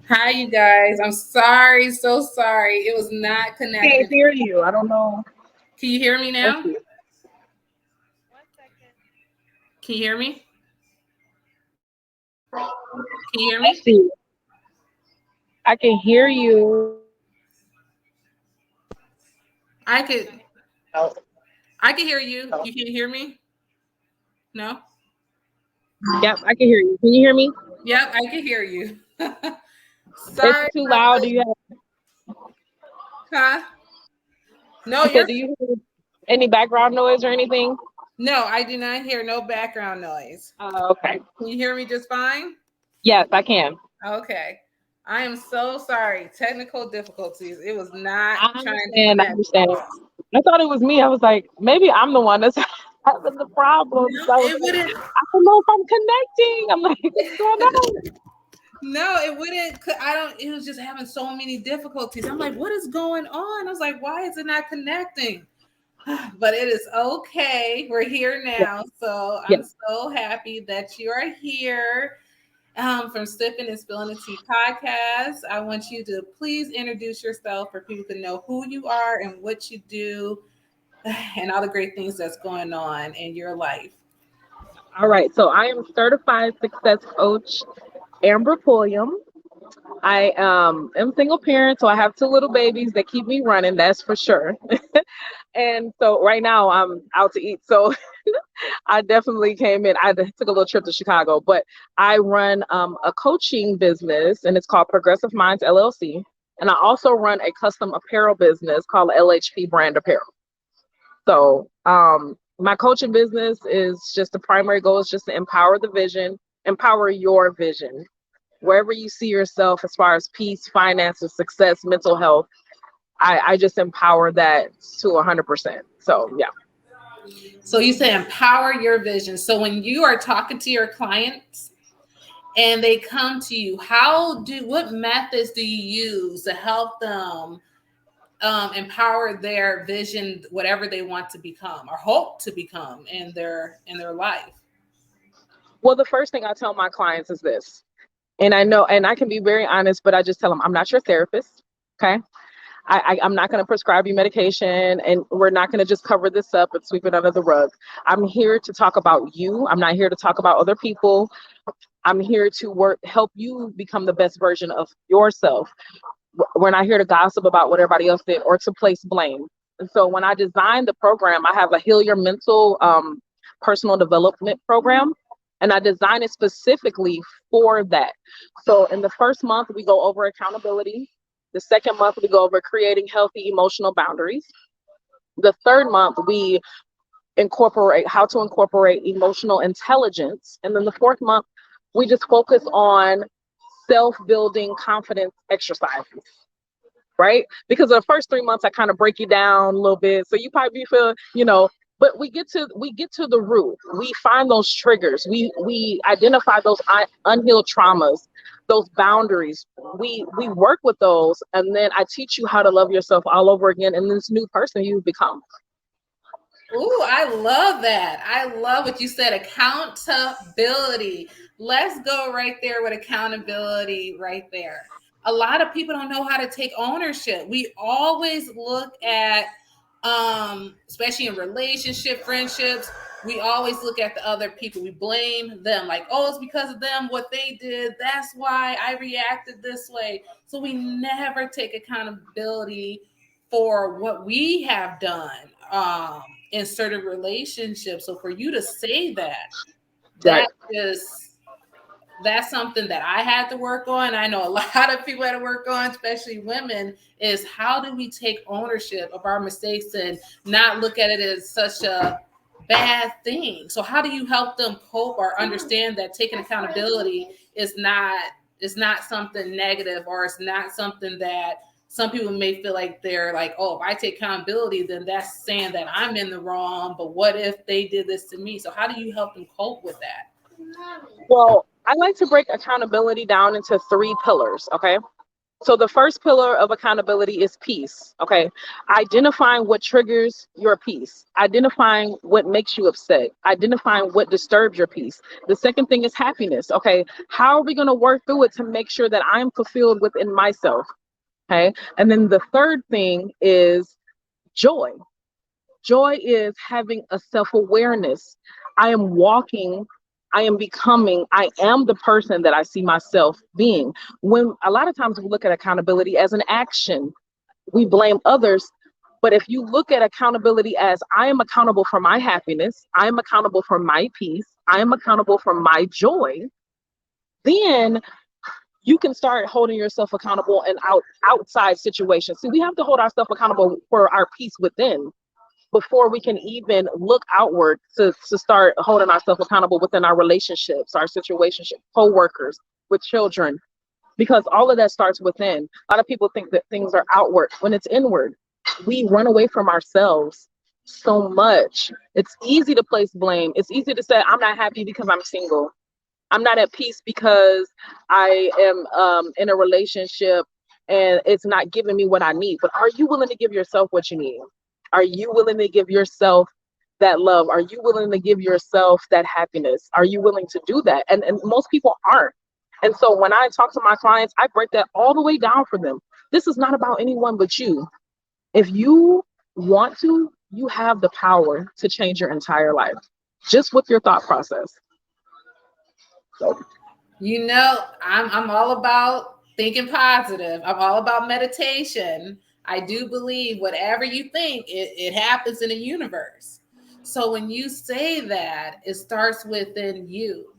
Hi, you guys. I'm sorry, so sorry. It was not Can't connected. hear you. I don't know. Can you hear me Let's now? see. Can you hear me? Can you hear Let's me? see. I can hear you. I could Oh, I can hear you. oh. You can hear me? No? Yep, I can hear you. Can you hear me? Yep, I can hear you. It's Sorry too about loud. Do this. you have? Huh? No, I said, you're do you hear any background noise or anything? no, I do not hear no background noise. Okay. Can you hear me just fine? Yes, I can. Okay. I am so sorry. Technical difficulties. It was not I trying to understand. I connect. understand. I thought it was me. I was like, maybe I'm the one that's having the problems. No, I was it like, wouldn't. I don't know if I'm connecting. I'm like, what's going on? No, it wouldn't. I don't. It was just having so many difficulties. I'm like, what is going on? I was like, why is it not connecting? But it is okay. We're here Yeah, now, so yeah. I'm so happy that you are here. From Sipping and Spilling the Tea podcast. I want you to please introduce yourself for people to know who you are and what you do, and all the great things that's going on in your life. All right. So I am certified success coach Ambra Pulliam. I am single parent, so I have two little babies that keep me running, that's for sure. And so right now I'm out to eat. So I definitely came in. I took a little trip to Chicago, but I run a coaching business and it's called Progressive Minds LLC. And I also run a custom apparel business called LHP Brand Apparel. So my coaching business is just the primary goal is just to empower the vision, empower your vision wherever you see yourself as far as peace, finances, success, mental health. I just empower that to 100%. So yeah. So you say empower your vision. So when you are talking to your clients and they come to you, what methods do you use to help them empower their vision, whatever they want to become or hope to become in their life? Well, the first thing I tell my clients is this, and I know, and I can be very honest, but I just tell them I'm not your therapist. Okay. I'm not going to prescribe you medication, and we're not going to just cover this up and sweep it under the rug. I'm here to talk about you. I'm not here to talk about other people. I'm here to help you become the best version of yourself. We're not here to gossip about what everybody else did or to place blame. And so when I designed the program, I have a Heal Your Mental personal development program, and I designed it specifically for that. So in the first month, we go over accountability. The second month, we go over creating healthy emotional boundaries. The third month, we incorporate how to incorporate emotional intelligence. And then the fourth month, we just focus on self-building confidence exercises, right? Because the first 3 months I kind of break you down a little bit. So you probably feel, but we get to the root. We find those triggers. We identify those unhealed traumas, those boundaries. We work with those, and then I teach you how to love yourself all over again and this new person you become. Ooh, I love that. I love what you said, accountability. Let's go right there with accountability right there. A lot of people don't know how to take ownership. We always look at especially in relationship, friendships, we always look at the other people. We blame them like, "Oh, it's because of them what they did. That's why I reacted this way." So we never take accountability for what we have done in certain relationships. So for you to say that, Right. that is that's something that I had to work on. I know a lot of people had to work on, especially women, is how do we take ownership of our mistakes and not look at it as such a bad thing. So how do you help them cope or understand that taking accountability is not something negative, or it's not something that some people may feel like they're like, oh, if I take accountability, then that's saying that I'm in the wrong. But what if they did this to me? So how do you help them cope with that? Well, I like to break accountability down into three pillars. Okay. So the first pillar of accountability is peace. Okay. Identifying what triggers your peace, identifying what makes you upset, identifying what disturbs your peace. The second thing is happiness. Okay. How are we going to work through it to make sure that I'm fulfilled within myself? Okay. And then the third thing is joy. Joy is having a self-awareness. I am walking, I am becoming, I am the person that I see myself being. When a lot of times we look at accountability as an action, we blame others. But if you look at accountability as I am accountable for my happiness, I am accountable for my peace, I am accountable for my joy, then you can start holding yourself accountable in outside situations. See, we have to hold ourselves accountable for our peace within before we can even look outward to start holding ourselves accountable within our relationships, our situations, co-workers, with children, because all of that starts within. A lot of people think that things are outward when it's inward. We run away from ourselves so much. It's easy to place blame. It's easy to say, I'm not happy because I'm single. I'm not at peace because I am in a relationship and it's not giving me what I need. But are you willing to give yourself what you need? Are you willing to give yourself that love? Are you willing to give yourself that happiness? Are you willing to do that? And most people aren't. And so when I talk to my clients, I break that all the way down for them. This is not about anyone but you. If you want to, you have the power to change your entire life just with your thought process. So, I'm all about thinking positive. I'm all about meditation. I do believe whatever you think, it happens in the universe. So when you say that, it starts within you.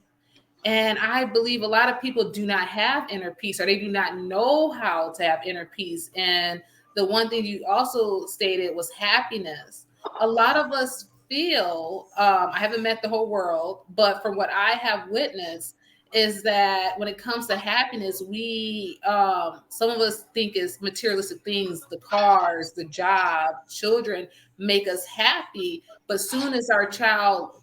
And I believe a lot of people do not have inner peace, or they do not know how to have inner peace. And the one thing you also stated was happiness. A lot of us feel, I haven't met the whole world, but from what I have witnessed, is that when it comes to happiness, some of us think is materialistic things, the cars, the job, children make us happy. But soon as our child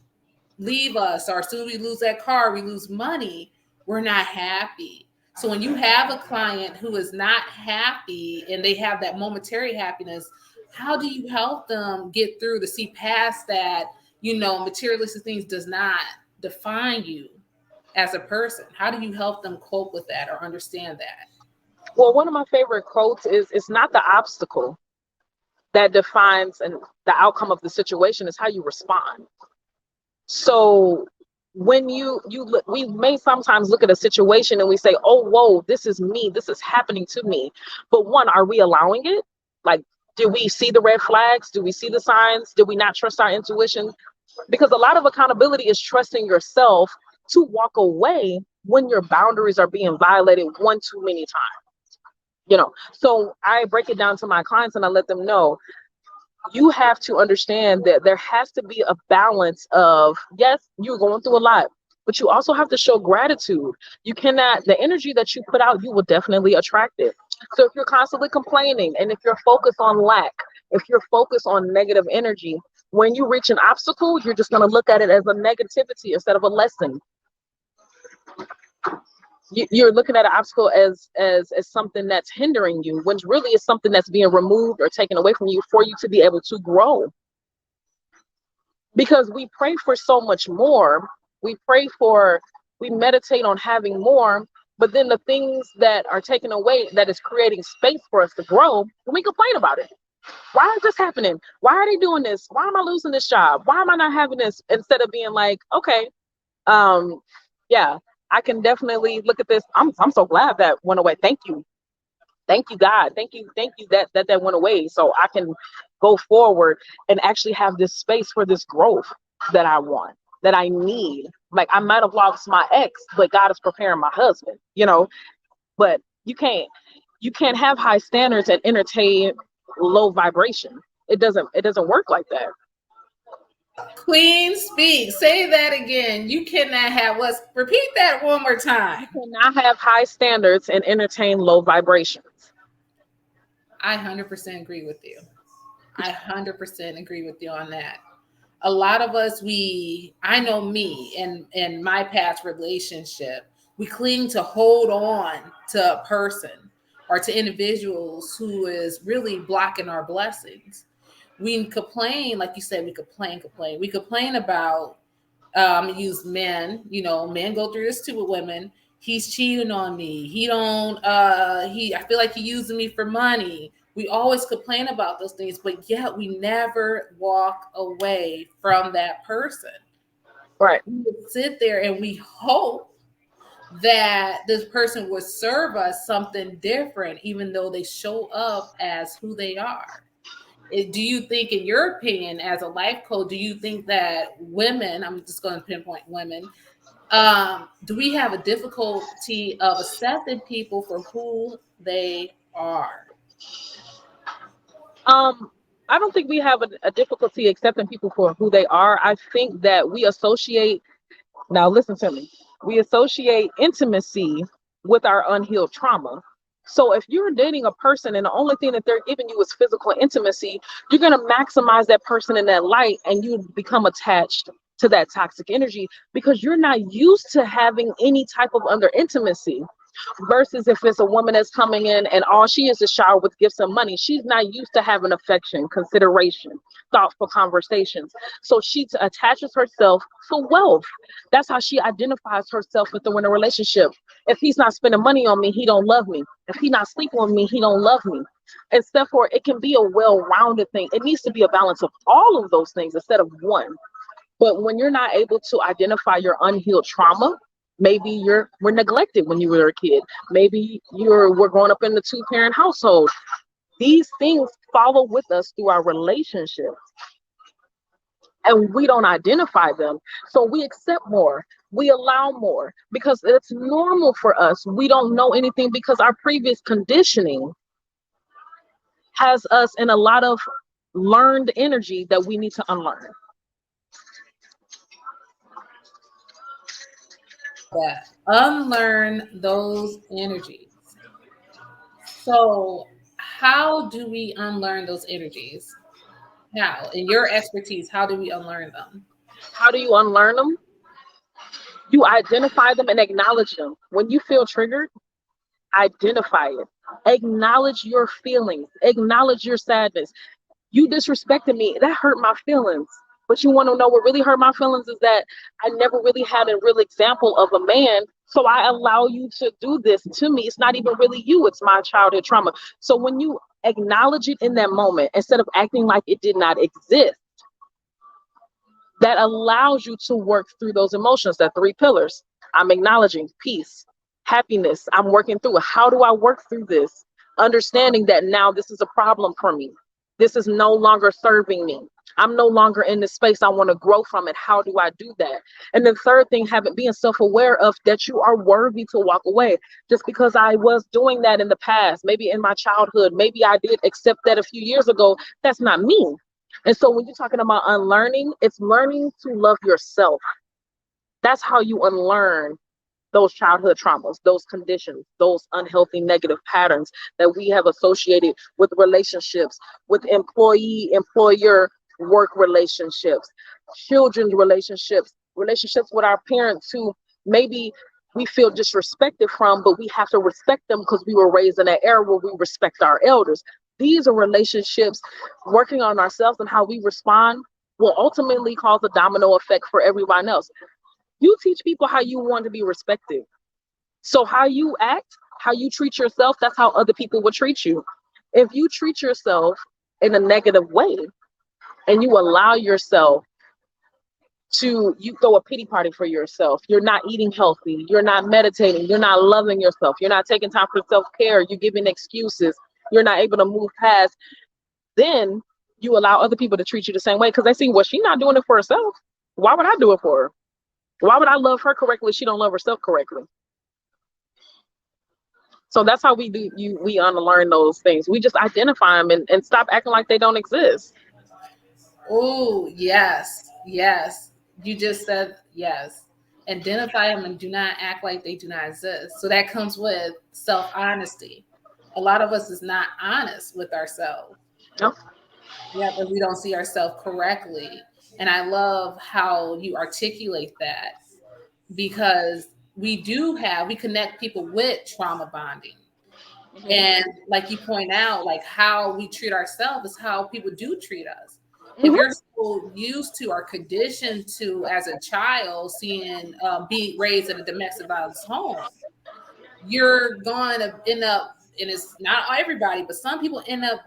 leave us, or as soon as we lose that car, we lose money, we're not happy. So when you have a client who is not happy and they have that momentary happiness, how do you help them get through to see past that? Materialistic things does not define you as a person. How do you help them cope with that or understand that? well, one of my favorite quotes is, it's not the obstacle that defines and the outcome of the situation, is how you respond. So when you look, we may sometimes look at a situation and we say, oh, whoa, this is me, this is happening to me. But one, are we allowing it? Like, do we see the red flags? Do we see the signs? Do we not trust our intuition? Because a lot of accountability is trusting yourself to walk away when your boundaries are being violated one too many times. So I break it down to my clients and I let them know, you have to understand that there has to be a balance of, yes, you're going through a lot, but you also have to show gratitude. You cannot, the energy that you put out, you will definitely attract it. So if you're constantly complaining, and if you're focused on lack, if you're focused on negative energy, when you reach an obstacle, you're just going to look at it as a negativity instead of a lesson. You're looking at an obstacle as something that's hindering you, when really is something that's being removed or taken away from you for you to be able to grow. Because we pray for so much more. We meditate on having more, but then the things that are taken away, that is creating space for us to grow, we complain about it. Why is this happening? Why are they doing this? Why am I losing this job? Why am I not having this? Instead of being like, okay, yeah, I can definitely look at this. I'm so glad that went away. Thank you. Thank you, God. Thank you that went away. So I can go forward and actually have this space for this growth that I want, that I need. Like, I might have lost my ex, but God is preparing my husband. But you can't have high standards and entertain low vibration. It doesn't work like that. Queen, speak. Say that again. You cannot have what's, repeat that one more You time. cannot have high standards and entertain low vibrations. I 100% agree with you. I 100% agree with you on that. A lot of us, I know me and my past relationship, we cling to hold on to a person, or to individuals who is really blocking our blessings. We complain, like you said, we complain about use men, men go through this too with women. He's cheating on me. He don't I feel like he using me for money. We always complain about those things, but yet we never walk away from that person. Right. We would sit there and we hope that this person would serve us something different, even though they show up as who they are. Do you think, in your opinion, as a life coach, do you think that women, I'm just going to pinpoint women, do we have a difficulty of accepting people for who they are? Um, I don't think we have a difficulty accepting people for who they are. I think that we associate, now listen to me, we associate intimacy with our unhealed trauma. So if you're dating a person and the only thing that they're giving you is physical intimacy, you're going to maximize that person in that light, and you become attached to that toxic energy because you're not used to having any type of under intimacy. Versus if it's a woman that's coming in and all she is shower with gifts and money, she's not used to having affection, consideration, thoughtful conversations. So she attaches herself to wealth. That's how she identifies herself within a relationship. If he's not spending money on me, he don't love me. If he's not sleeping with me, he don't love me. And therefore, it can be a well-rounded thing. It needs to be a balance of all of those things instead of one. But when you're not able to identify your unhealed trauma, maybe were neglected when you were a kid. Maybe we're growing up in the two-parent household. These things follow with us through our relationships, and we don't identify them. So we accept more, we allow more because it's normal for us. We don't know anything because our previous conditioning has us in a lot of learned energy that we need to unlearn. That unlearn those energies. So, how do we unlearn those energies? How, in your expertise, how do we unlearn them? How do you unlearn them? You identify them and acknowledge them. When you feel triggered, identify it. Acknowledge your feelings. Acknowledge your sadness. You disrespected me. That hurt my feelings. But you want to know what really hurt my feelings is that I never really had a real example of a man. So I allow you to do this to me. It's not even really you, it's my childhood trauma. So when you acknowledge it in that moment, instead of acting like it did not exist, that allows you to work through those emotions, that three pillars. I'm acknowledging peace, happiness. I'm working through it. How do I work through this? Understanding that now this is a problem for me. This is no longer serving me. I'm no longer in this space. I want to grow from it. How do I do that? And the third thing, being self-aware of that you are worthy to walk away. Just because I was doing that in the past, maybe in my childhood, maybe I did accept that a few years ago. That's not me. And so when you're talking about unlearning, it's learning to love yourself. That's how you unlearn those childhood traumas, those conditions, those unhealthy negative patterns that we have associated with relationships, with employee, employer, work relationships, children's relationships, relationships with our parents who maybe we feel disrespected from, but we have to respect them because we were raised in an era where we respect our elders. These are relationships. Working on ourselves and how we respond will ultimately cause a domino effect for everyone else. You teach people how you want to be respected. So how you act, how you treat yourself, that's how other people will treat you. If you treat yourself in a negative way and you allow yourself you throw a pity party for yourself, you're not eating healthy, you're not meditating, you're not loving yourself, you're not taking time for self-care, you're giving excuses, you're not able to move past, then you allow other people to treat you the same way because they see, well, she's not doing it for herself. Why would I do it for her? Why would I love her correctly if she don't love herself correctly? So that's how we unlearn those things. We just identify them and stop acting like they don't exist. Oh, yes, yes. You just said yes. Identify them and do not act like they do not exist. So that comes with self honesty. A lot of us is not honest with ourselves. No? Yeah, but we don't see ourselves correctly. And I love how you articulate that because we connect people with trauma bonding. Mm-hmm. And like you point out, like how we treat ourselves is how people do treat us. If Mm-hmm. you're so used to or conditioned to, as a child, seeing being raised in a domestic violence home, you're going to end up, and it's not everybody, but some people end up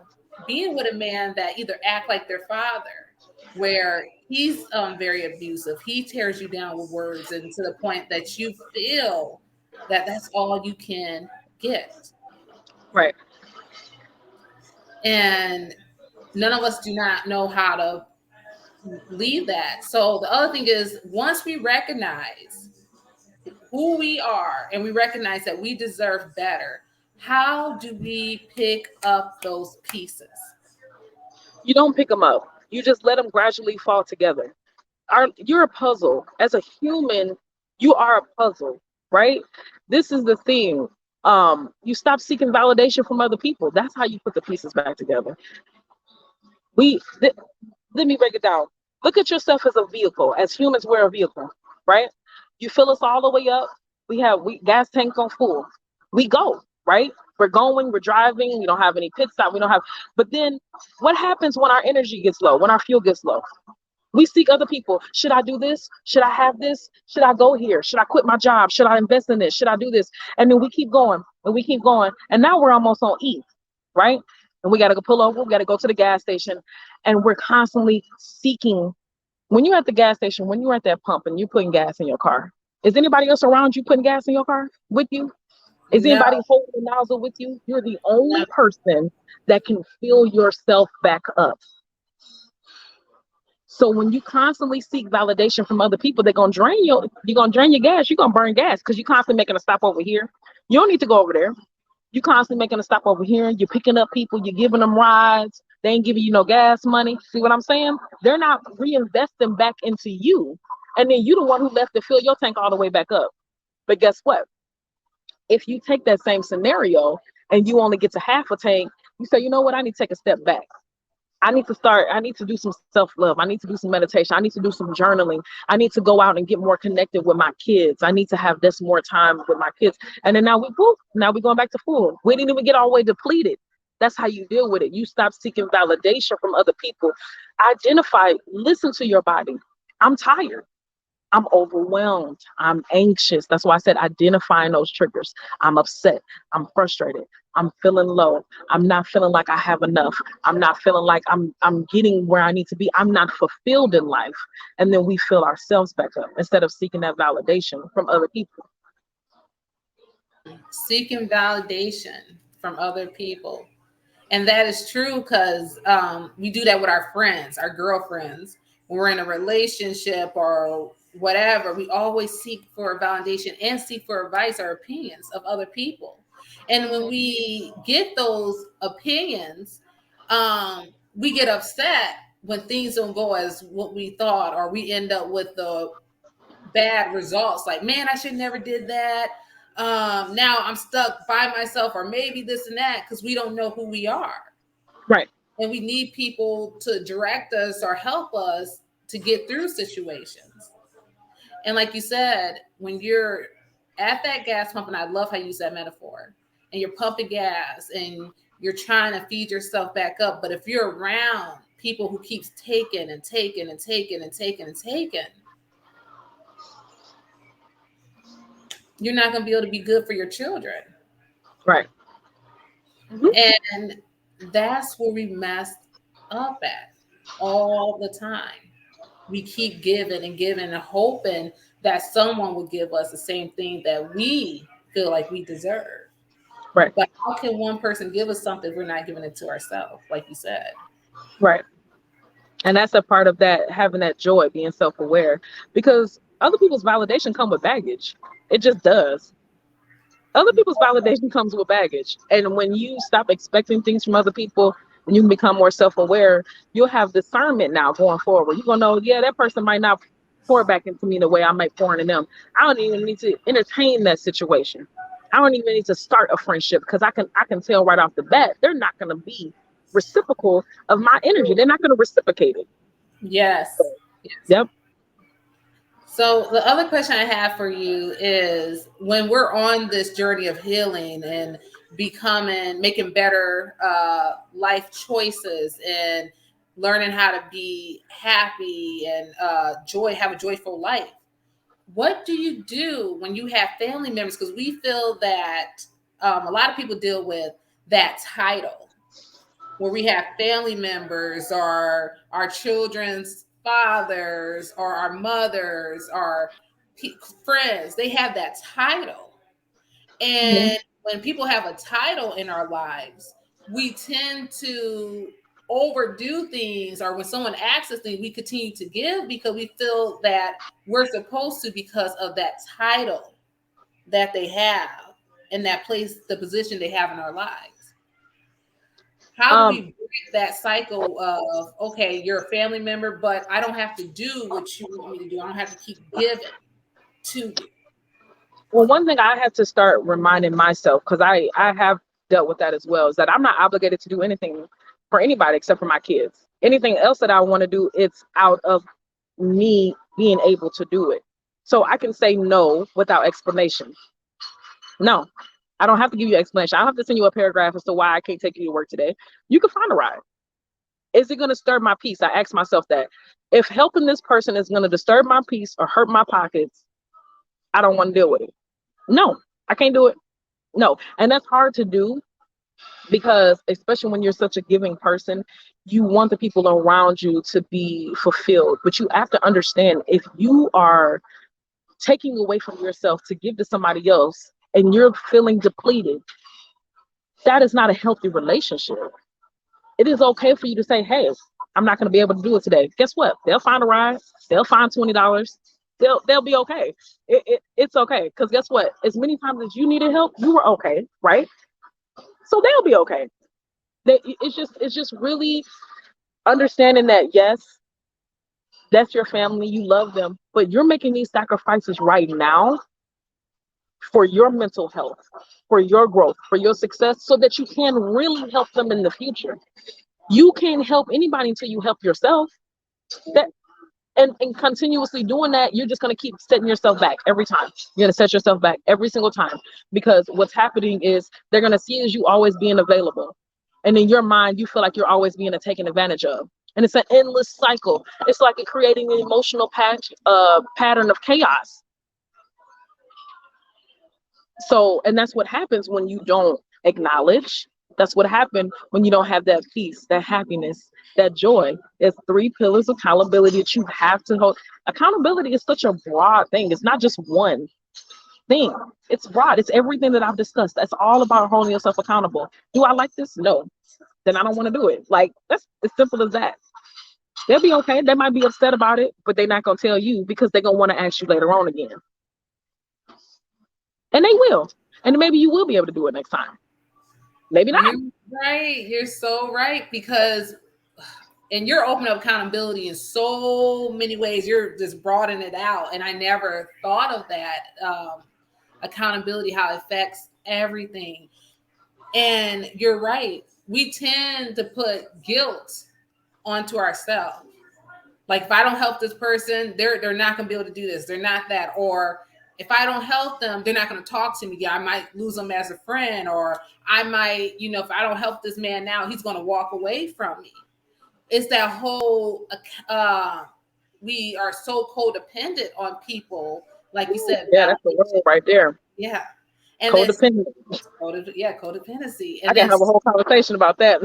being with a man that either act like their father, where he's very abusive. He tears you down with words, and to the point that you feel that that's all you can get. Right. And none of us do not know how to leave that. So the other thing is, once we recognize who we are and we recognize that we deserve better, how do we pick up those pieces? You don't pick them up. You just let them gradually fall together. You're a puzzle. As a human, you are a puzzle, right? This is the thing. You stop seeking validation from other people. That's how you put the pieces back together. We th- Let me break it down. Look at yourself as a vehicle. As humans, we're a vehicle, right? You fill us all the way up. We gas tank on full. We go, right? We're going, we're driving, we don't have any pit stop, we don't have, but then what happens when our energy gets low, when our fuel gets low? We seek other people. Should I do this? Should I have this? Should I go here? Should I quit my job? Should I invest in this? Should I do this? And then we keep going and we keep going. And now we're almost on E, right? And we got to go pull over. We got to go to the gas station. And we're constantly seeking. When you're at the gas station, when you're at that pump and you're putting gas in your car, is anybody else around you putting gas in your car with you? Is No, anybody holding the nozzle with you? You're the only no. person that can fill yourself back up. So when you constantly seek validation from other people, you're gonna drain your gas, you're gonna burn gas because you're constantly making a stop over here. You don't need to go over there. You're constantly making a stop over here. You're picking up people, you're giving them rides. They ain't giving you no gas money. See what I'm saying? They're not reinvesting back into you. And then you're the one who left to fill your tank all the way back up. But guess what? If you take that same scenario and you only get to half a tank, you say, you know what, I need to take a step back. I need to do some self-love. I need to do some meditation. I need to do some journaling. I need to go out and get more connected with my kids. I need to have this more time with my kids. And then now we going back to full. We didn't even get all the way depleted. That's how you deal with it. You stop seeking validation from other people. Identify, listen to your body. I'm tired. I'm overwhelmed. I'm anxious. That's why I said identifying those triggers. I'm upset. I'm frustrated. I'm feeling low. I'm not feeling like I have enough. I'm not feeling like I'm getting where I need to be. I'm not fulfilled in life. And then we fill ourselves back up instead of seeking that validation from other people. Seeking validation from other people. And that is true because we do that with our friends, our girlfriends. When we're in a relationship or whatever, we always seek for validation and seek for advice or opinions of other people. And when we get those opinions, we get upset when things don't go as what we thought, or we end up with the bad results. Like, man, I should never did that. Now I'm stuck by myself, or maybe this and that, because we don't know who we are. Right. And we need people to direct us or help us to get through situations. And like you said, when you're at that gas pump, and I love how you use that metaphor, and you're pumping gas and you're trying to feed yourself back up. But if you're around people who keeps taking and taking and taking and taking and taking, you're not going to be able to be good for your children. Right. Mhm. And that's where we messed up at all the time. We keep giving and giving and hoping that someone will give us the same thing that we feel like we deserve. Right. But how can one person give us something if we're not giving it to ourselves, like you said? Right. And that's a part of that, having that joy, being self-aware, because other people's validation come with baggage. It just does. Other people's validation comes with baggage. And when you stop expecting things from other people and you can become more self-aware, you'll have discernment now going forward. You're gonna know, yeah, that person might not pour back into me the way I might pour into them. I don't even need to entertain that situation. I don't even need to start a friendship because I can tell right off the bat they're not gonna be reciprocal of my energy. They're not gonna reciprocate it. Yes. Yes. Yep. So the other question I have for you is, when we're on this journey of healing and making better life choices and learning how to be happy and have a joyful life. What do you do when you have family members? Because we feel that a lot of people deal with that title where we have family members or our children's fathers or our mothers or friends. They have that title. Mhm. And when people have a title in our lives, we tend to overdo things, or when someone asks us things, we continue to give because we feel that we're supposed to because of that title that they have in that place, the position they have in our lives. How do we Um, break that cycle of, okay, you're a family member, but I don't have to do what you want me to do. I don't have to keep giving to you. well, one thing I have to start reminding myself, because I have dealt with that as well, is that I'm not obligated to do anything for anybody except for my kids. Anything else that I want to do, it's out of me being able to do it. So I can say no without explanation. No, I don't have to give you an explanation. I don't have to send you a paragraph as to why I can't take you to work today. You can find a ride. Is it going to disturb my peace? I ask myself that. If helping this person is going to disturb my peace or hurt my pockets, I don't want to deal with it. No, I can't do it. No. And that's hard to do because, especially when you're such a giving person, you want the people around you to be fulfilled. But you have to understand, if you are taking away from yourself to give to somebody else and you're feeling depleted, that is not a healthy relationship. It is okay for you to say, hey, I'm not going to be able to do it today. Guess what? They'll find a ride. They'll find $20. They'll be okay. It's okay. Because guess what? As many times as you needed help, you were okay, right? So they'll be okay. It's just really understanding that, yes, that's your family. You love them, but you're making these sacrifices right now for your mental health, for your growth, for your success, so that you can really help them in the future. You can't help anybody until you help yourself. That and continuously doing that, you're just going to keep setting yourself back every time. You're going to set yourself back every single time, because what's happening is they're going to see as you always being available, and in your mind you feel like you're always being taken advantage of, and it's an endless cycle. It's like it creating an emotional pattern of chaos. So, and that's what happens when you don't acknowledge. That's what happened when you don't have that peace, that happiness, that joy. There's three pillars of accountability that you have to hold. Accountability is such a broad thing. It's not just one thing. It's broad. It's everything that I've discussed. That's all about holding yourself accountable. Do I like this? No. Then I don't want to do it. Like, that's as simple as that. They'll be okay. They might be upset about it, but they're not gonna tell you because they're gonna want to ask you later on again. And they will. And maybe you will be able to do it next time. Maybe not. You're right. You're so right, because and you're opening up accountability in so many ways. You're just broadening it out, and I never thought of that accountability, how it affects everything. And you're right. We tend to put guilt onto ourselves. Like, if I don't help this person, they're not gonna be able to do this. They're not that. Or if I don't help them, they're not gonna talk to me. Yeah, I might lose them as a friend, or I might, if I don't help this man now, he's gonna walk away from me. It's that whole we are so codependent on people, like you said, Yeah, that's the validation. word right there. Yeah. And then Codependent. codependency. I And can then have a whole conversation about that.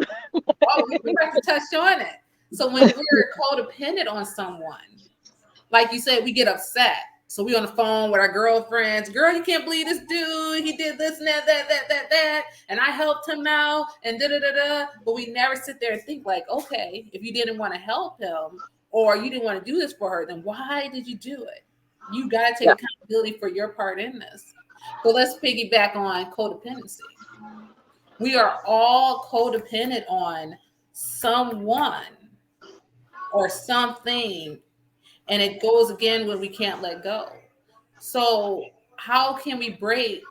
oh, we have to touch on it. So when we're codependent on someone, like you said, we get upset. So we on the phone with our girlfriends. Girl, you can't believe this dude. He did this and that. And I helped him now and da. But we never sit there and think like, okay, if you didn't want to help him or you didn't want to do this for her, then why did you do it? You got to take Yeah. accountability for your part in this. So let's piggyback on codependency. We are all codependent on someone or something, and it goes again when we can't let go. So how can we break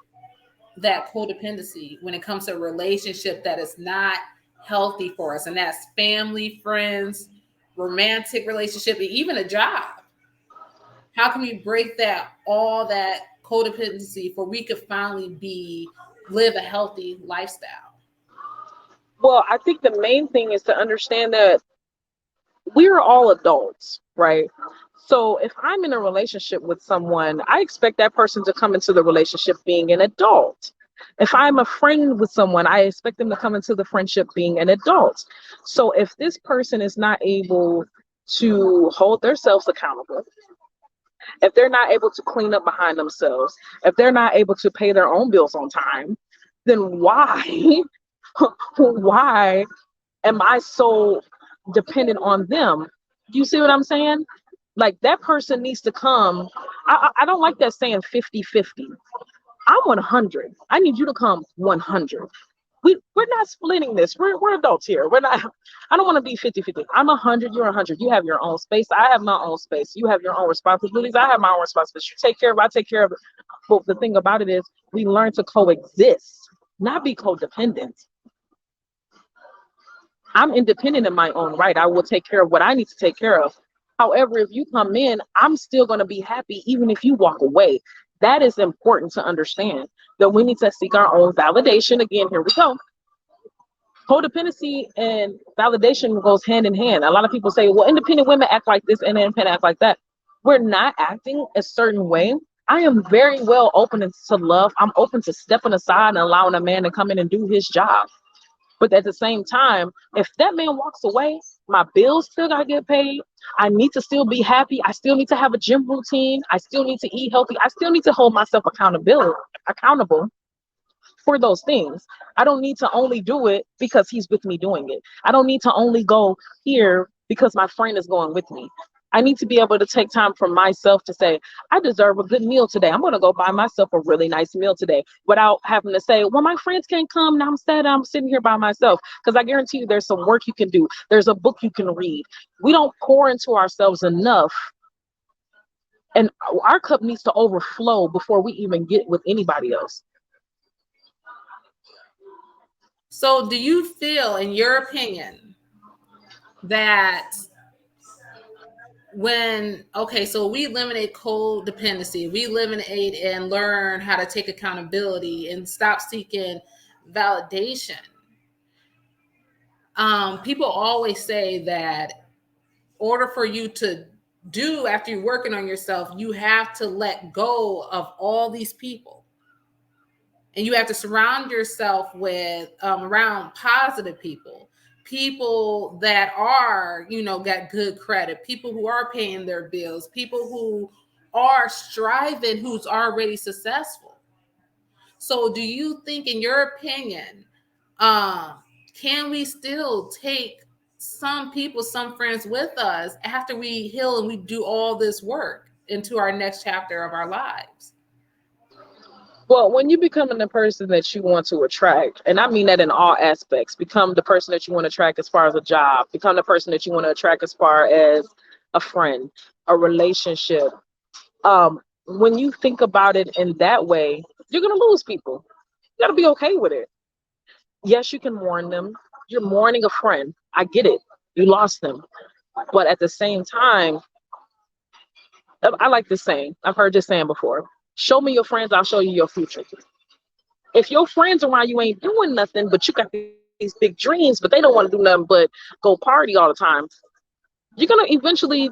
that codependency when it comes to a relationship that is not healthy for us? And that's family, friends, romantic relationship, and even a job. How can we break that codependency for we could finally be live a healthy lifestyle? Well, I think the main thing is to understand that we're all adults, right? So if I'm in a relationship with someone, I expect that person to come into the relationship being an adult. If I'm a friend with someone, I expect them to come into the friendship being an adult. So if this person is not able to hold themselves accountable, if they're not able to clean up behind themselves, if they're not able to pay their own bills on time, then why, why am I so dependent on them? You see what I'm saying? Like that person needs to come. I don't like that saying 50-50. I'm 100. I need you to come 100. We're not splitting this. We're adults here. We're not. I don't want to be 50-50. I'm 100. You're 100. You have your own space. I have my own space. You have your own responsibilities. I have my own responsibilities. You take care of it. I take care of it. But the thing about it is we learn to coexist, not be codependent. I'm independent in my own right. I will take care of what I need to take care of. However, if you come in, I'm still going to be happy even if you walk away. That is important to understand that we need to seek our own validation. Again, here we go. Codependency and validation goes hand in hand. A lot of people say, well, independent women act like this and independent act like that. We're not acting a certain way. I am very well open to love. I'm open to stepping aside and allowing a man to come in and do his job. But at the same time, if that man walks away, my bills still gotta get paid. I need to still be happy. I still need to have a gym routine. I still need to eat healthy. I still need to hold myself accountable for those things. I don't need to only do it because he's with me doing it. I don't need to only go here because my friend is going with me. I need to be able to take time for myself to say, I deserve a good meal today. I'm going to go buy myself a really nice meal today without having to say, well, my friends can't come. Now I'm sad. I'm sitting here by myself. Because I guarantee you there's some work you can do. There's a book you can read. We don't pour into ourselves enough. And our cup needs to overflow before we even get with anybody else. So, do you feel, in your opinion, that so we eliminate codependency, we eliminate and learn how to take accountability and stop seeking validation. People always say that in order for you to do after you're working on yourself, you have to let go of all these people, and you have to surround yourself with around positive people that are, got good credit, people who are paying their bills, people who are striving, who's already successful. So do you think, in your opinion, um, can we still take some people, some friends with us after we heal and we do all this work into our next chapter of our lives? Well, when you become the person that you want to attract, and I mean that in all aspects, become the person that you want to attract as far as a job, become the person that you want to attract as far as a friend, a relationship. When you think about it in that way, you're going to lose people. You got to be okay with it. Yes, you can mourn them. You're mourning a friend. I get it. You lost them. But at the same time, I like this saying. I've heard this saying before. Show me your friends, I'll show you your future. If your friends around you ain't doing nothing, but you got these big dreams, but they don't want to do nothing but go party all the time, you're going to eventually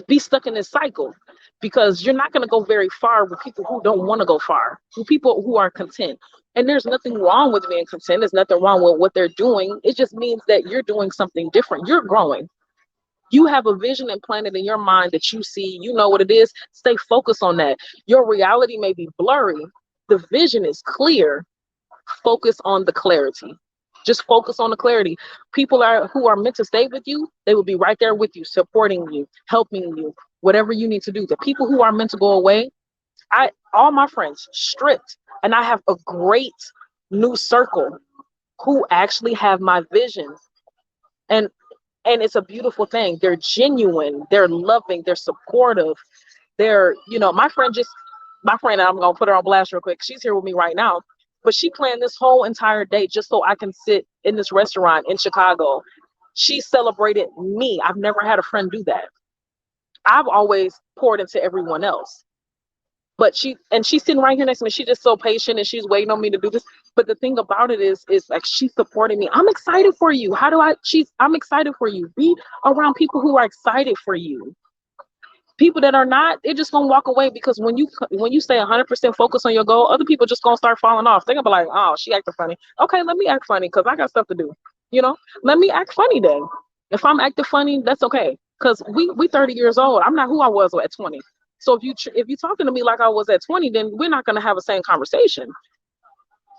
be stuck in this cycle because you're not going to go very far with people who don't want to go far, with people who are content. And there's nothing wrong with being content. There's nothing wrong with what they're doing. It just means that you're doing something different. You're growing. You have a vision and planet in your mind that you see, you know what it is. Stay focused on that. Your reality may be blurry. The vision is clear. Focus on the clarity. Just focus on the clarity. People who are meant to stay with you, they will be right there with you, supporting you, helping you, whatever you need to do. The people who are meant to go away, all my friends stripped, and I have a great new circle who actually have my vision. And it's a beautiful thing. They're genuine, they're loving, they're supportive. They're, my friend, I'm gonna put her on blast real quick. She's here with me right now. But she planned this whole entire day just so I can sit in this restaurant in Chicago. She celebrated me. I've never had a friend do that. I've always poured into everyone else. But she's sitting right here next to me. She's just so patient and she's waiting on me to do this. But the thing about it is like she's supporting me. I'm excited for you. I'm excited for you. Be around people who are excited for you. People that are not, they're just gonna walk away, because when you stay 100% focused on your goal, other people just gonna start falling off. They're gonna be like, oh, she acting funny. Okay, let me act funny because I got stuff to do. Let me act funny then. If I'm acting funny, that's okay. Because we 30 years old. I'm not who I was at 20. So if you talking to me like I was at 20, then we're not gonna have the same conversation.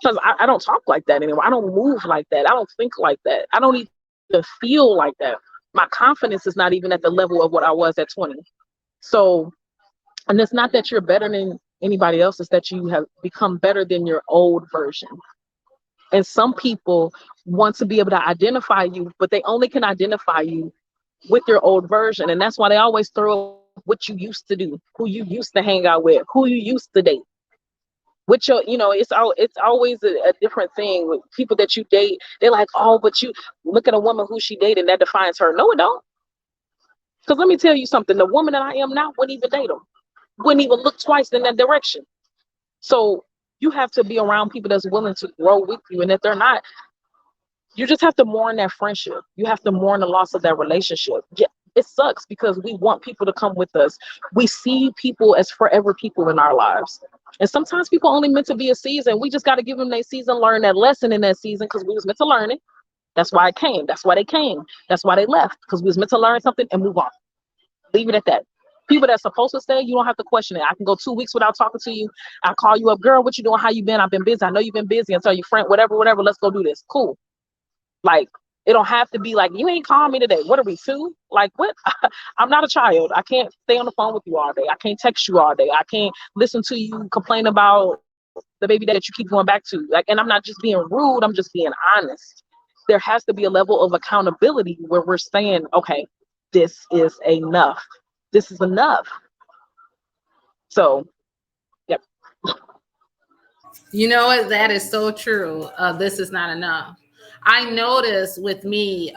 Because I don't talk like that anymore. I don't move like that. I don't think like that. I don't even feel like that. My confidence is not even at the level of what I was at 20. So, and it's not that you're better than anybody else, it's that you have become better than your old version. And some people want to be able to identify you, but they only can identify you with your old version. And that's why they always throw up what you used to do, who you used to hang out with, who you used to date. With your, it's always a different thing with people that you date. They're like, oh, but you look at a woman who she dated, that defines her. No, it don't. Because let me tell you something, the woman that I am now wouldn't even date them, wouldn't even look twice in that direction. So you have to be around people that's willing to grow with you. And if they're not, you just have to mourn that friendship. You have to mourn the loss of that relationship. Yeah, it sucks because we want people to come with us. We see people as forever people in our lives. And sometimes people only meant to be a season. We just got to give them their season, learn that lesson in that season because we was meant to learn it. That's why it came. That's why they came. That's why they left, because we was meant to learn something and move on. Leave it at that. People that's supposed to stay, you don't have to question it. I can go 2 weeks without talking to you. I call you up, girl, what you doing? How you been? I've been busy. I know you've been busy. And tell your friend, whatever, let's go do this. Cool. Like, it don't have to be like, you ain't calling me today. What are we, two? Like, what? I'm not a child. I can't stay on the phone with you all day. I can't text you all day. I can't listen to you complain about the baby that you keep going back to. Like, and I'm not just being rude. I'm just being honest. There has to be a level of accountability where we're saying, okay, this is enough. This is enough. So, yep. You know what? That is so true. This is not enough. I noticed with me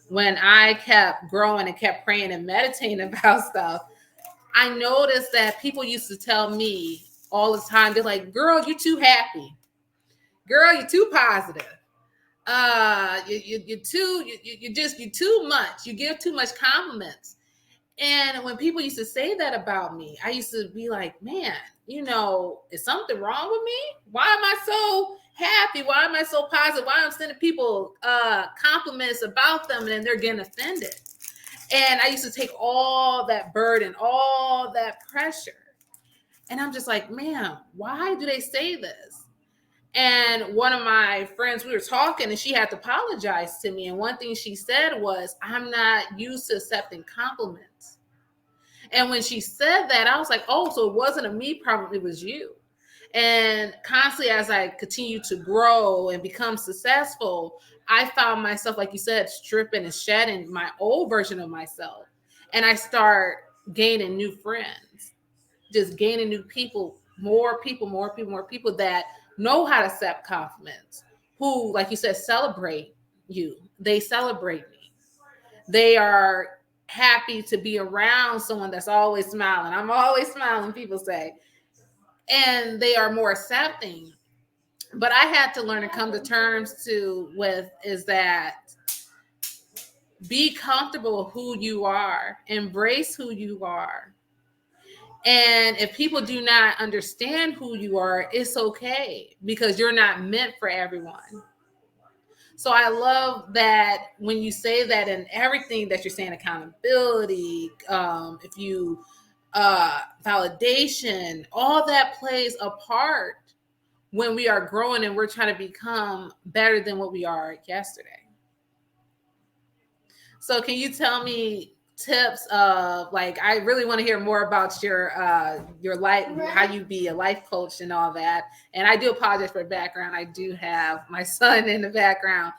when I kept growing and kept praying and meditating about stuff, I noticed that people used to tell me all the time, they're like, girl, you're too happy. Girl, you're too positive. You're too, you're too much. You give too much compliments. And when people used to say that about me, I used to be like, man, is something wrong with me? Why am I so happy? Why am I so positive? Why am I sending people compliments about them and then they're getting offended? And I used to take all that burden, all that pressure. And I'm just like, man, why do they say this? And one of my friends, we were talking and she had to apologize to me. And one thing she said was, I'm not used to accepting compliments. And when she said that, I was like, oh, so it wasn't a me problem, it was you. And constantly, as I continue to grow and become successful, I found myself, like you said, stripping and shedding my old version of myself. And I start gaining new friends, just gaining new people, more people, more people, more people that know how to accept compliments, who, like you said, celebrate you. They celebrate me. They are happy to be around someone that's always smiling. I'm always smiling, people say. And they are more accepting. But I had to learn to come to terms to with is that be comfortable with who you are, embrace who you are. And if people do not understand who you are, it's okay because you're not meant for everyone. So I love that when you say that and everything that you're saying, accountability, if you validation, all that plays a part when we are growing and we're trying to become better than what we are yesterday. So can you tell me tips of, like, I really want to hear more about your life, how you be a life coach and all that. And I do apologize for the background. I do have my son in the background.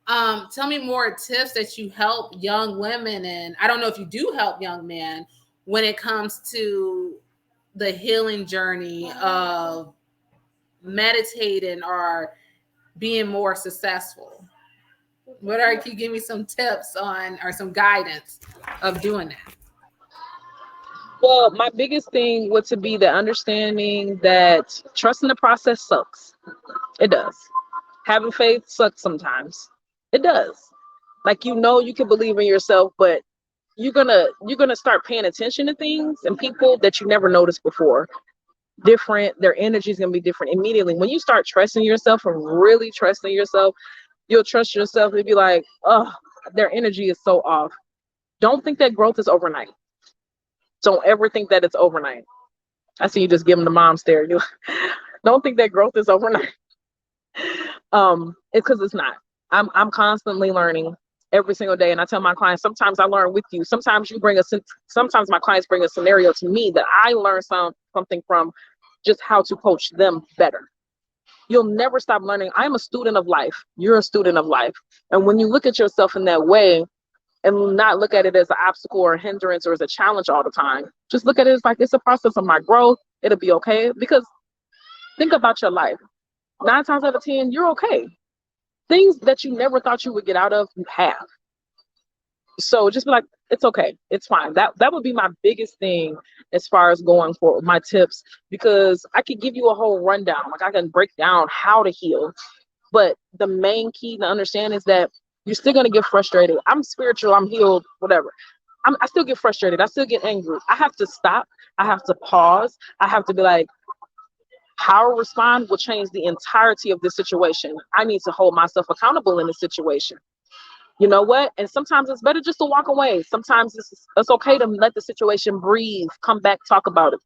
Tell me more tips that you help young women, and I don't know if you do help young men when it comes to the healing journey of meditating or being more successful. Can you give me some tips on or some guidance of doing that? Well, my biggest thing would to be the understanding that trusting the process sucks. It does. Having faith sucks sometimes. It does. Like, you can believe in yourself, but you're gonna start paying attention to things and people that you never noticed before. Different, their energy is gonna be different immediately. When you start trusting yourself and really trusting yourself, you'll trust yourself and be like, oh, their energy is so off. Don't think that growth is overnight. Don't ever think that it's overnight. I see you just giving the mom stare. You don't think that growth is overnight. It's because it's not. I'm constantly learning every single day, and I tell my clients, sometimes I learn with you. Sometimes you bring sometimes my clients bring a scenario to me that I learn something from, just how to coach them better. You'll never stop learning. I'm a student of life. You're a student of life. And when you look at yourself in that way and not look at it as an obstacle or a hindrance or as a challenge all the time, just look at it as like, it's a process of my growth. It'll be okay. Because think about your life. 9 times out of 10, you're okay. Things that you never thought you would get out of, you have. So just be like, it's okay, it's fine. That would be my biggest thing as far as going for my tips, because I could give you a whole rundown. Like, I can break down how to heal, but the main key to understand is that you're still gonna get frustrated. I'm spiritual, I'm healed, whatever. I still get frustrated. I still get angry. I have to stop. I have to pause. I have to be like, how I respond will change the entirety of this situation. I need to hold myself accountable in this situation. You know what? And sometimes it's better just to walk away. Sometimes it's okay to let the situation breathe, come back, talk about it.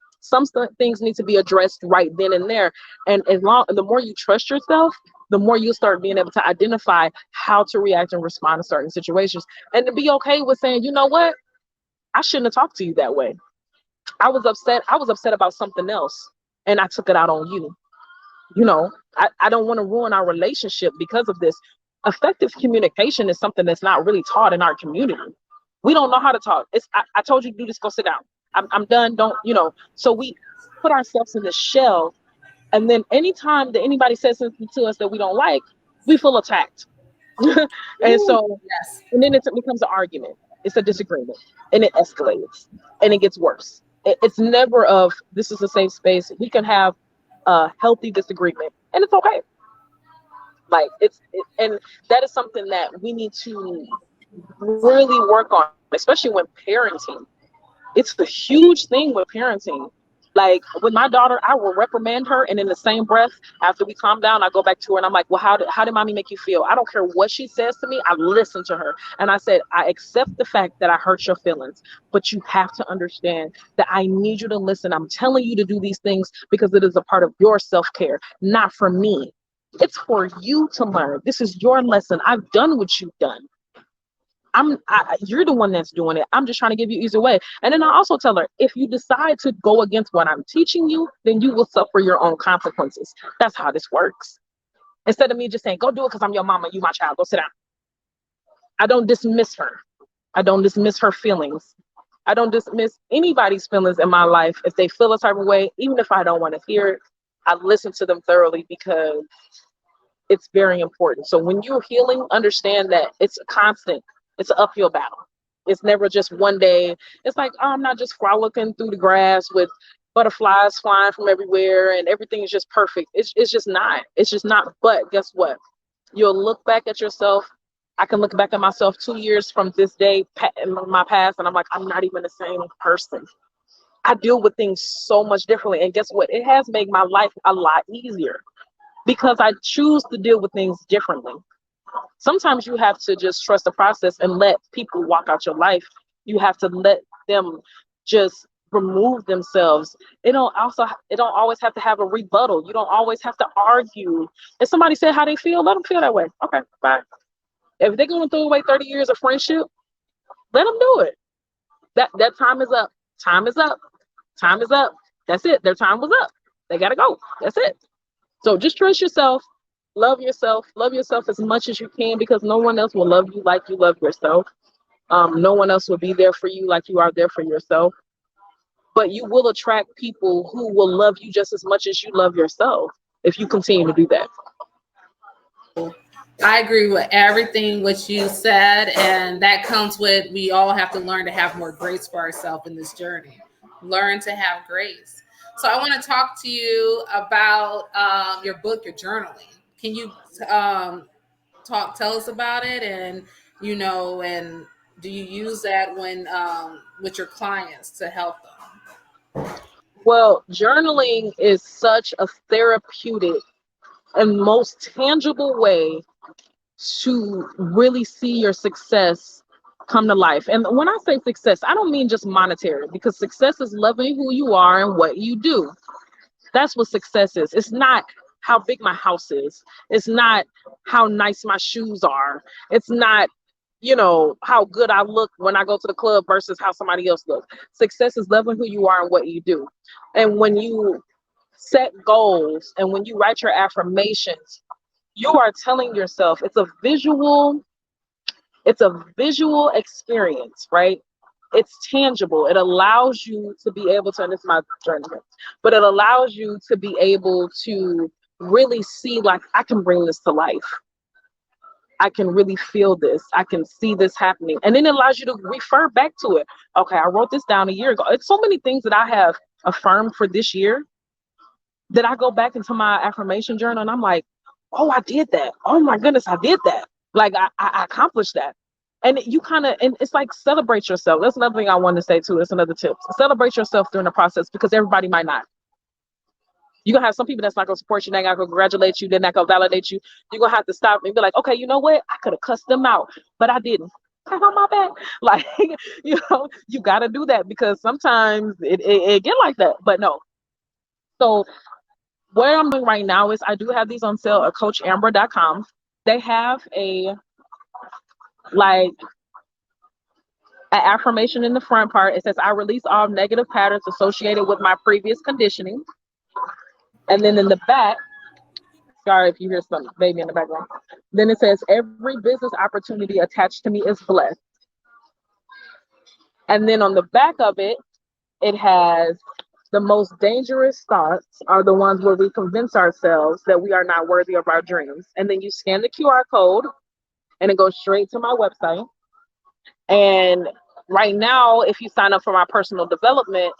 Things need to be addressed right then and there. And the more you trust yourself, the more you start being able to identify how to react and respond to certain situations. And to be okay with saying, you know what? I shouldn't have talked to you that way. I was upset. I was upset about something else, and I took it out on you. I don't want to ruin our relationship because of this. Effective communication is something that's not really taught in our community. We don't know how to talk. I told you to do this, go sit down. I'm done. Don't. So we put ourselves in the shell, and then anytime that anybody says something to us that we don't like, we feel attacked. And Ooh, so, yes. and then it becomes an argument. It's a disagreement, and it escalates, and it gets worse. It's never of, this is a safe space. We can have a healthy disagreement, and it's okay. Like, and that is something that we need to really work on, especially when parenting. It's a huge thing with parenting. Like, with my daughter, I will reprimand her, and in the same breath, after we calm down, I go back to her and I'm like, well, how did mommy make you feel? I don't care what she says to me. I listen to her. And I said, I accept the fact that I hurt your feelings, but you have to understand that I need you to listen. I'm telling you to do these things because it is a part of your self-care, not for me. It's for you to learn. This is your lesson. I've done what you've done. You're the one that's doing it. I'm just trying to give you easier way. And then I also tell her, if you decide to go against what I'm teaching you, then you will suffer your own consequences. That's how this works. Instead of me just saying, go do it because I'm your mama, you my child, go sit down. I don't dismiss her. I don't dismiss her feelings. I don't dismiss anybody's feelings in my life. If they feel a type of way, even if I don't want to hear it, I listen to them thoroughly because it's very important. So when you're healing, understand that it's a constant. It's an uphill battle. It's never just one day. It's like, oh, I'm not just frolicking through the grass with butterflies flying from everywhere and everything is just perfect. It's just not. It's just not. But guess what? You'll look back at yourself. I can look back at myself 2 years from this day in my past, and I'm like, I'm not even the same person. I deal with things so much differently. And guess what? It has made my life a lot easier because I choose to deal with things differently. Sometimes you have to just trust the process and let people walk out your life. You have to let them just remove themselves. It don't always have to have a rebuttal. You don't always have to argue. If somebody said how they feel, let them feel that way. Okay, bye. If they're going to throw away 30 years of friendship, let them do it. That time is up. Time is up. Time is up. That's it. Their time was up. They got to go. That's it. So just trust yourself. Love yourself. Love yourself as much as you can, because no one else will love you like you love yourself. No one else will be there for you like you are there for yourself. But you will attract people who will love you just as much as you love yourself if you continue to do that. I agree with everything what you said, and that comes with, we all have to learn to have more grace for ourselves in this journey. Learn to have grace. So I want to talk to you about your book, your journaling. Can you tell us about it, and and do you use that when with your clients to help them? Well, journaling is such a therapeutic and most tangible way to really see your success come to life. And when I say success, I don't mean just monetary, because success is loving who you are and what you do. That's what success is. It's not how big my house is. It's not how nice my shoes are. It's not, how good I look when I go to the club versus how somebody else looks. Success is loving who you are and what you do. And when you set goals and when you write your affirmations, you are telling yourself, it's a visual experience, right? It's tangible. It allows you to be able to, and it's my journey, but it allows you to be able to really see, like, I can bring this to life. I can really feel this. I can see this happening. And then it allows you to refer back to it. Okay, I wrote this down a year ago. It's so many things that I have affirmed for this year that I go back into my affirmation journal and I'm like, oh, I did that. Oh my goodness, I did that. Like I accomplished that. And you kind of, and it's like, celebrate yourself. That's another thing I wanted to say too. That's another tip. Celebrate yourself during the process, because everybody might not. You're gonna have some people that's not gonna support you, they're not gonna congratulate you, they're not gonna validate you. You're gonna have to stop and be like, okay, you know what? I could have cussed them out, but I didn't. On my back. Like, you gotta do that, because sometimes it get like that. But no. So what I'm doing right now is I do have these on sale at coachambra.com. They have a like an affirmation in the front part. It says, I release all negative patterns associated with my previous conditioning. And then in the back, sorry if you hear some baby in the background. Then it says, every business opportunity attached to me is blessed. And then on the back of it, it has, the most dangerous thoughts are the ones where we convince ourselves that we are not worthy of our dreams. And then you scan the QR code and it goes straight to my website. And right now, if you sign up for my personal development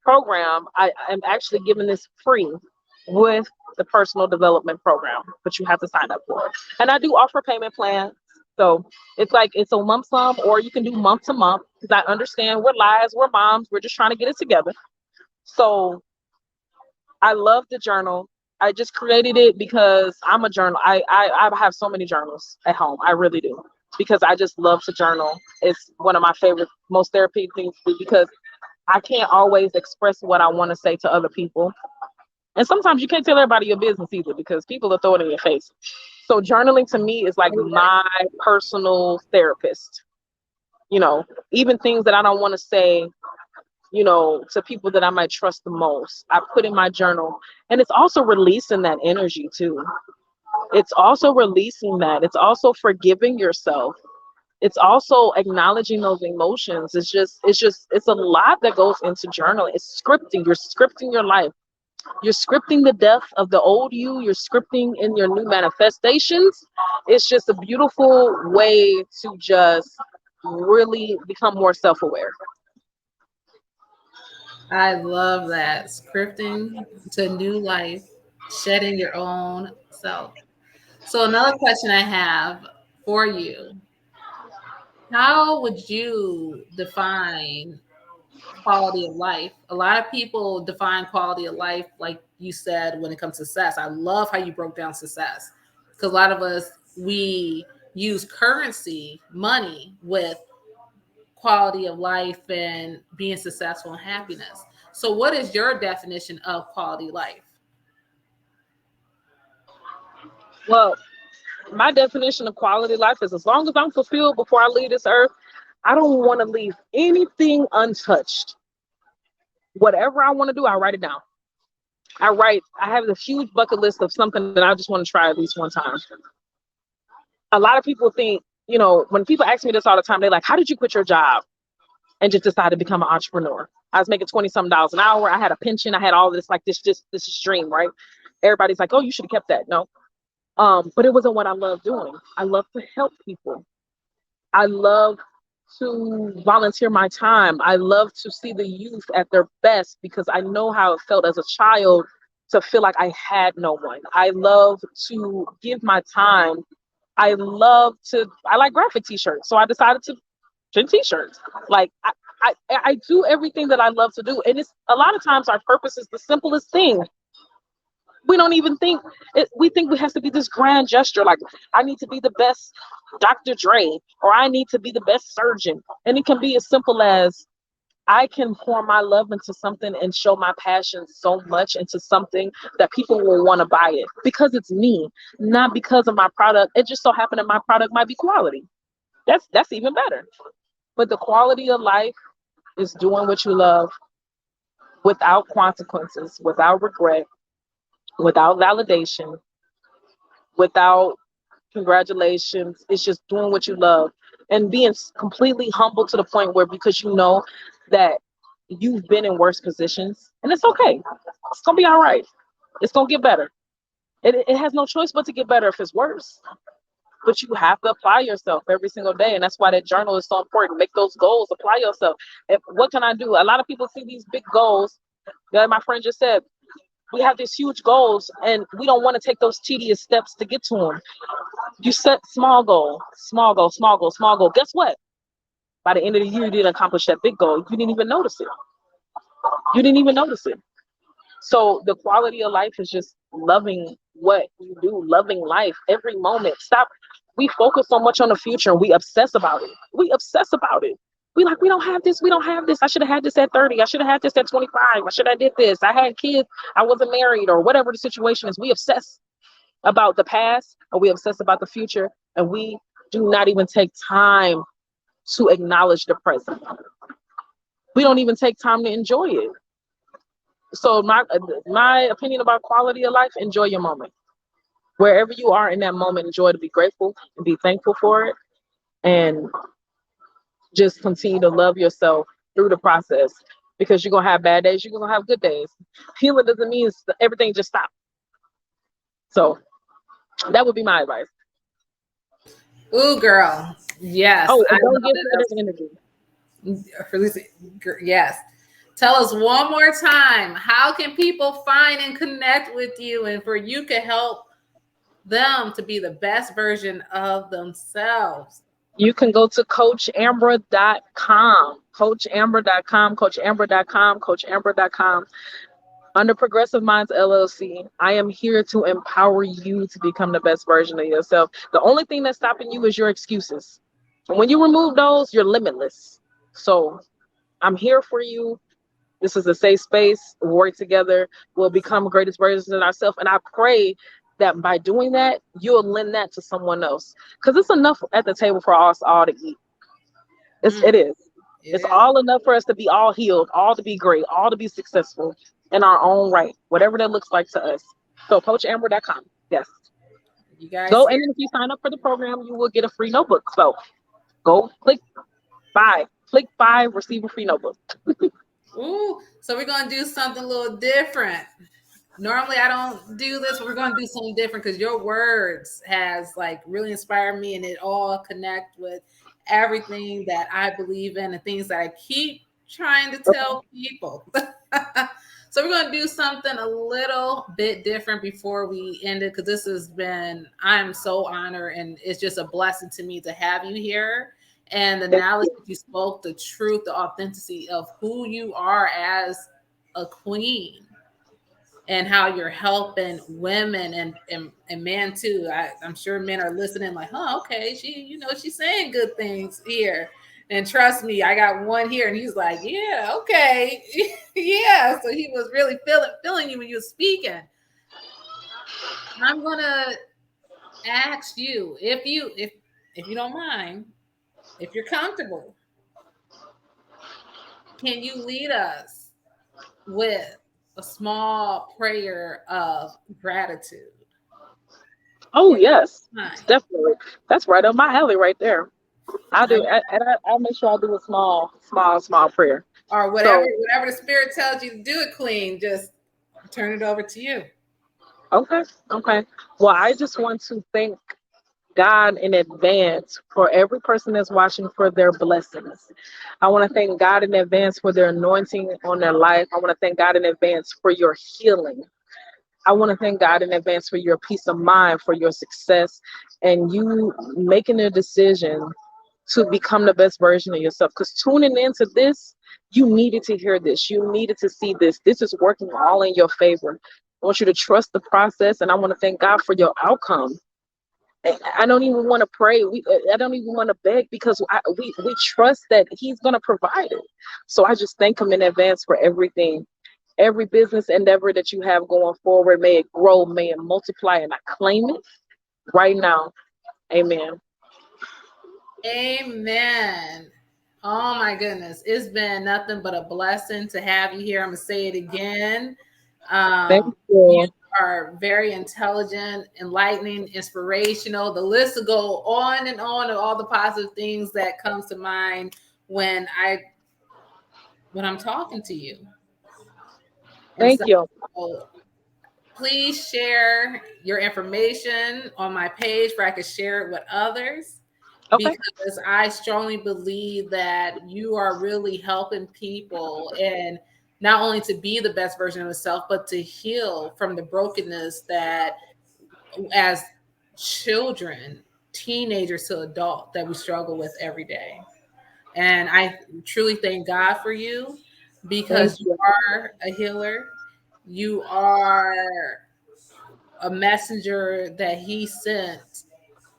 program, I am actually giving this free with the personal development program, but you have to sign up for it. And I do offer payment plans. So it's a lump sum, or you can do month to month, because I understand we're lives, we're moms, we're just trying to get it together. So I love the journal. I just created it because I'm a journal. I have so many journals at home. I really do, because I just love to journal. It's one of my favorite, most therapeutic things to do, because I can't always express what I want to say to other people. And sometimes you can't tell everybody your business either, because people will throw it in your face. So journaling to me is like my personal therapist. Even things that I don't want to say, to people that I might trust the most, I put in my journal. And it's also releasing that energy too. It's also releasing that. It's also forgiving yourself. It's also acknowledging those emotions. It's a lot that goes into journaling. It's scripting. You're scripting your life. You're scripting the death of the old you. You're scripting in your new manifestations. It's just a beautiful way to just really become more self-aware. I love that. Scripting to new life, shedding your own self. So another question I have for you: how would you define quality of life? A lot of people define quality of life, like you said, when it comes to success. I love how you broke down success, because a lot of us, we use currency, money, with quality of life and being successful and happiness. So, what is your definition of quality life? Well, my definition of quality life is, as long as I'm fulfilled before I leave this earth, I don't want to leave anything untouched. Whatever I want to do, I write it down. I have a huge bucket list of something that I just want to try at least one time. A lot of people think, when people ask me this all the time, they're like, how did you quit your job and just decide to become an entrepreneur? I was making 20 something dollars an hour. I had a pension. I had all this, like, this is dream, right? Everybody's like, oh, you should have kept that. No. But it wasn't what I love doing. I love to help people. I love to volunteer my time. I love to see the youth at their best because I know how it felt as a child to feel like I had no one. I love to give my time. I like graphic t-shirts. So I decided to print t-shirts. Like I do everything that I love to do. And it's a lot of times our purpose is the simplest thing. We don't even think it, we think it has to be this grand gesture. Like I need to be the best Dr. Dre, or I need to be the best surgeon. And it can be as simple as I can pour my love into something and show my passion so much into something that people will want to buy it because it's me, not because of my product. It just so happened that my product might be quality. That's even better. But the quality of life is doing what you love without consequences, without regret, without validation, without congratulations. It's just doing what you love and being completely humble to the point where because you know that you've been in worse positions and it's okay. It's gonna be all right. It's gonna get better. It has no choice but to get better if it's worse. But you have to apply yourself every single day. And that's why that journal is so important. Make those goals, apply yourself. What can I do? A lot of people see these big goals. That my friend just said, we have these huge goals and we don't want to take those tedious steps to get to them. You set small goal, small goal, small goal, small goal. Guess what? By the end of the year, you didn't accomplish that big goal. You didn't even notice it. You didn't even notice it. So the quality of life is just loving what you do, loving life every moment. Stop. We focus so much on the future and we obsess about it. We obsess about it. We like, we don't have this. We don't have this. I should have had this at 30. I should have had this at 25. I should have did this. I had kids. I wasn't married or whatever the situation is. We obsess about the past or we obsess about the future and we do not even take time to acknowledge the present. We don't even take time to enjoy it. So my opinion about quality of life, enjoy your moment. Wherever you are in that moment, enjoy to be grateful and be thankful for it and just continue to love yourself through the process because you're going to have bad days, you're going to have good days. Healing doesn't mean everything just stops. So that would be my advice. Ooh, girl. Yes. Oh, I and don't love give that. negative energy. Yes. Tell us one more time, how can people find and connect with you and for you to help them to be the best version of themselves? You can go to coachambra.com, coachambra.com, coachambra.com, coachambra.com. Under Progressive Minds LLC, I am here to empower you to become the best version of yourself. The only thing that's stopping you is your excuses. And when you remove those, you're limitless. So I'm here for you. This is a safe space. We'll work together. We'll become greatest versions of ourselves. And I pray that by doing that, you'll lend that to someone else. Because it's enough at the table for us all to eat. It is. It's all enough for us to be all healed, all to be great, all to be successful in our own right, whatever that looks like to us. So coachambra.com. Yes. You guys Go, and if you sign up for the program, you will get a free notebook. So go click buy, receive a free notebook. Ooh, so we're gonna do something a little different. Normally I don't do this, but we're gonna do something different because your words has like really inspired me and it all connect with everything that I believe in and things that I keep trying to tell people. So we're going to do something a little bit different before we end it because this has been, I'm so honored and it's just a blessing to me to have you here. And the knowledge that you spoke, the truth, the authenticity of who you are as a queen and how you're helping women and men too. I'm sure men are listening like, huh, okay, she's saying good things here. And trust me, I got one here and he's like, yeah, okay. Yeah. So he was really feeling you when you were speaking. I'm gonna ask you if you don't mind, if you're comfortable, can you lead us with a small prayer of gratitude? Oh If yes, you don't mind. definitely. That's right up my alley right there. I'll do, I'll make sure I do a small prayer. Or whatever So the spirit tells you to do it, Queen, just turn it over to you. okay. Well, I just want to thank God in advance for every person that's watching for their blessings. I want to thank God in advance for their anointing on their life. I want to thank God in advance for your healing. I want to thank God in advance for your peace of mind, for your success, and you making a decision to become the best version of yourself. Because tuning into this, you needed to hear this. You needed to see this. This is working all in your favor. I want you to trust the process, and I want to thank God for your outcome. I don't even want to pray. I don't even want to beg because we trust that He's going to provide it. So I just thank Him in advance for everything. Every business endeavor that you have going forward, may it grow, may it multiply, and I claim it right now. Amen. Amen. Oh my goodness. It's been nothing but a blessing to have you here. I'm going to say it again. Thank You you. are very intelligent, enlightening, inspirational. The list will go on and on of all the positive things that comes to mind when I'm talking to you. And Thank so you. please share your information on my page where I can share it with others, Okay. because I strongly believe that you are really helping people, and not only to be the best version of yourself, but to heal from the brokenness that as children, teenagers to adult, that we struggle with every day. And I truly thank God for you, Thank because you you. are a healer. You are a messenger that He sent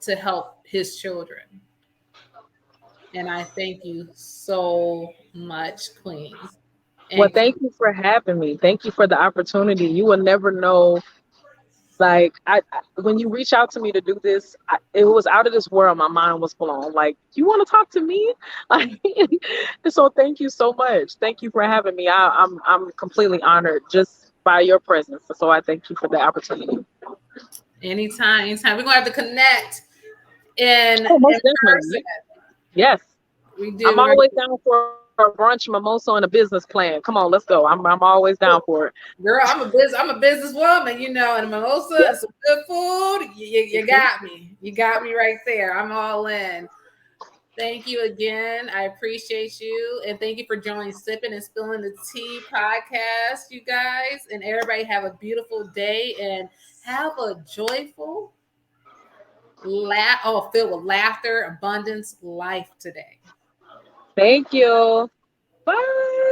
to help His children. And I thank you so much, Queen. Well, And thank you for having me. Thank you for the opportunity. You will never know. Like when you reach out to me to do this, it was out of this world. My mind was blown. Like, you want to talk to me? Like, so thank you so much. Thank you for having me. I'm completely honored just by your presence. So I thank you for the opportunity. anytime, we're gonna have to connect in Oh, most person. definitely. Yes, We do. I'm We're always down for a brunch, mimosa, and a business plan. Come on, let's go. I'm always down for it. girl. I'm a businesswoman, and mimosa and some good food. You Yep. got me. You got me right there. I'm all in. Thank you again. I appreciate you. And thank you for joining Sipping and Spilling the Tea podcast, you guys. And everybody have a beautiful day and have a joyful, filled with laughter, abundance life today. Thank you. Bye.